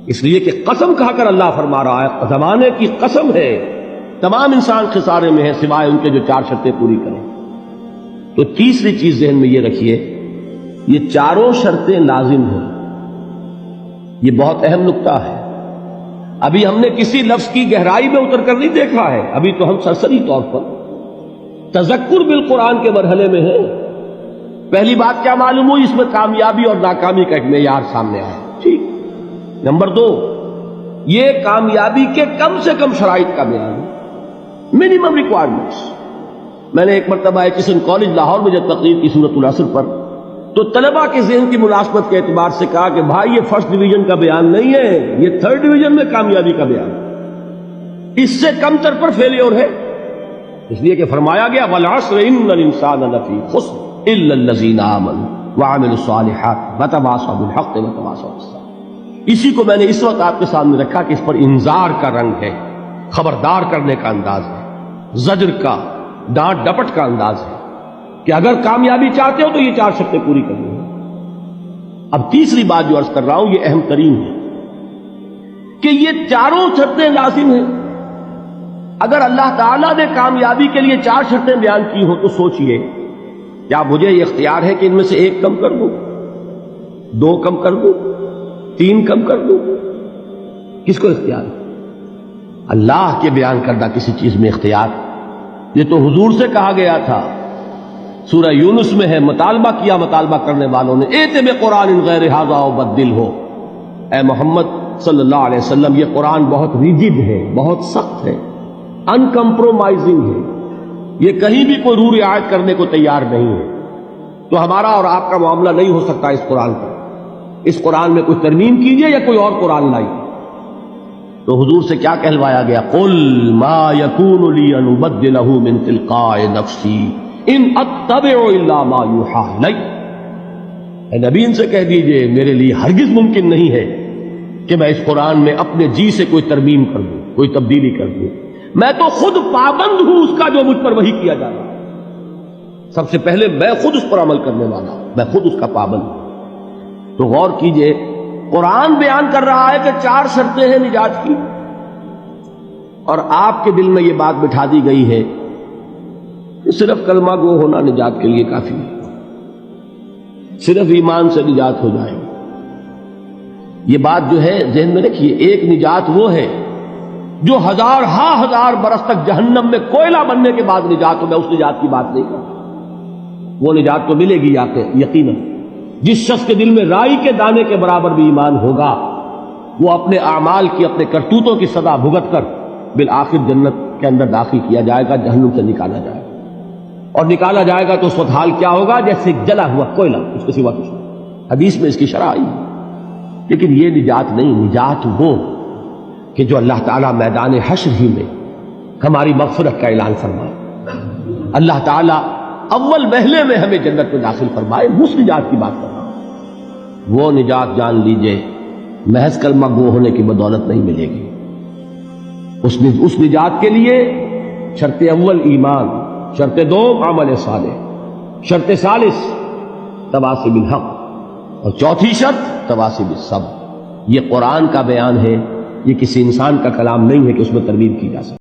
اس لیے کہ قسم کھا کر اللہ فرما رہا ہے، زمانے کی قسم ہے، تمام انسان خسارے میں ہیں سوائے ان کے جو 4 شرطیں پوری کریں۔ تو تیسری چیز ذہن میں یہ رکھیے، یہ چاروں شرطیں لازم ہیں۔ یہ بہت اہم نکتہ ہے، ابھی ہم نے کسی لفظ کی گہرائی میں اتر کر نہیں دیکھا ہے، ابھی تو ہم سرسری طور پر تذکر بالقرآن کے مرحلے میں ہیں۔ پہلی بات کیا معلوم ہوئی؟ اس میں کامیابی اور ناکامی کا ایک معیار سامنے آیا، ٹھیک۔ نمبر 2، یہ کامیابی کے کم سے کم شرائط کا بیان ہے، منیمم ریکوائرمنٹس۔ میں نے ایک مرتبہ ایچسن کالج لاہور میں جب تقریر کی سورۃ العصر پر، تو طلباء کے ذہن کی ملازمت کے اعتبار سے کہا کہ بھائی یہ فرسٹ ڈویژن کا بیان نہیں ہے، یہ 3rd ڈویژن میں کامیابی کا بیان ہے، اس سے کم تر پر فیلیور ہے، اس لیے کہ فرمایا گیا والعصر ان الانسان لفی خسر الا الذین آمنوا وعملوا الصالحات وتواصوا بالحق وتواصوا بالصبر۔ اسی کو میں نے اس وقت آپ کے سامنے رکھا کہ اس پر انذار کا رنگ ہے، خبردار کرنے کا انداز ہے، زجر کا، ڈانٹ ڈپٹ کا انداز ہے کہ اگر کامیابی چاہتے ہو تو یہ 4 شرطیں پوری کرنی ہیں۔ اب تیسری بات جو عرض کر رہا ہوں یہ اہم ترین ہے کہ یہ چاروں شرطیں لازم ہیں۔ اگر اللہ تعالیٰ نے کامیابی کے لیے 4 شرطیں بیان کی ہوں تو سوچئے، کیا مجھے یہ اختیار ہے کہ ان میں سے 1 کم کر دوں، 2 کم کر دوں، 3 کم کر دوں؟ کس کو اختیار ہے؟ اللہ کے بیان کردہ کسی چیز میں اختیار۔ یہ تو حضور سے کہا گیا تھا، سورہ یونس میں ہے، مطالبہ کیا مطالبہ کرنے والوں نے، ایت بقرآن غیر ھذا وبدل ہو، اے محمد صلی اللہ علیہ وسلم یہ قرآن بہت ریجڈ ہے، بہت سخت ہے، ان کمپرومائزنگ ہے، یہ کہیں بھی کوئی روح رعایت کرنے کو تیار نہیں ہے، تو ہمارا اور آپ کا معاملہ نہیں ہو سکتا اس قرآن پر، اس قرآن میں کوئی ترمیم کیجئے یا کوئی اور قرآن لائیے۔ تو حضور سے کیا کہلوایا گیا؟ قل ما یکون لی ان ابدلہ من تلقاء نفسی ان اتبع الا ما یوحی الی۔ اے نبی ان سے کہہ دیجئے میرے لیے ہرگز ممکن نہیں ہے کہ میں اس قرآن میں اپنے جی سے کوئی ترمیم کر دوں، کوئی تبدیلی کر دوں، میں تو خود پابند ہوں اس کا جو مجھ پر وحی کیا جا رہا ہے، سب سے پہلے میں خود اس پر عمل کرنے والا ہوں، میں خود اس کا پابند ہوں۔ تو غور کیجئے، قرآن بیان کر رہا ہے کہ 4 شرطیں ہیں نجات کی، اور آپ کے دل میں یہ بات بٹھا دی گئی ہے کہ صرف کلمہ گو ہونا نجات کے لیے کافی ہے، صرف ایمان سے نجات ہو جائے۔ یہ بات جو ہے ذہن میں رکھیے، ایک نجات وہ ہے جو ہزار برس تک جہنم میں کوئلہ بننے کے بعد نجات ہو، میں اس نجات کی بات نہیں کرتا، وہ نجات تو ملے گی یقیناً۔ جس شخص کے دل میں رائی کے دانے کے برابر بھی ایمان ہوگا، وہ اپنے اعمال کی، اپنے کرتوتوں کی سزا بھگت کر بالآخر جنت کے اندر داخل کیا جائے گا، جہنم سے نکالا جائے گا، اور نکالا جائے گا تو اس وقت حال کیا ہوگا؟ جیسے جلا ہوا کوئلہ، اس کے سوا کچھ نہیں۔ حدیث میں اس کی شرح آئی ہے۔ لیکن یہ نجات نہیں، نجات وہ کہ جو اللہ تعالیٰ میدان حشر ہی میں ہماری مغفرت کا اعلان فرمائے، اللہ تعالیٰ اول محلے میں ہمیں جنت میں داخل فرمائے، اس نجات کی بات کر رہا ہوں۔ وہ نجات جان لیجئے محض کلمہ گو ہونے کی بدولت نہیں ملے گی۔ اس نجات کے لیے شرط اول ایمان، شرط 2 عمل صالح، شرط ثالث تواصی بالحق، اور چوتھی شرط تواصی بالصبر۔ یہ قرآن کا بیان ہے، یہ کسی انسان کا کلام نہیں ہے کہ اس میں ترمیم کی جا سکے۔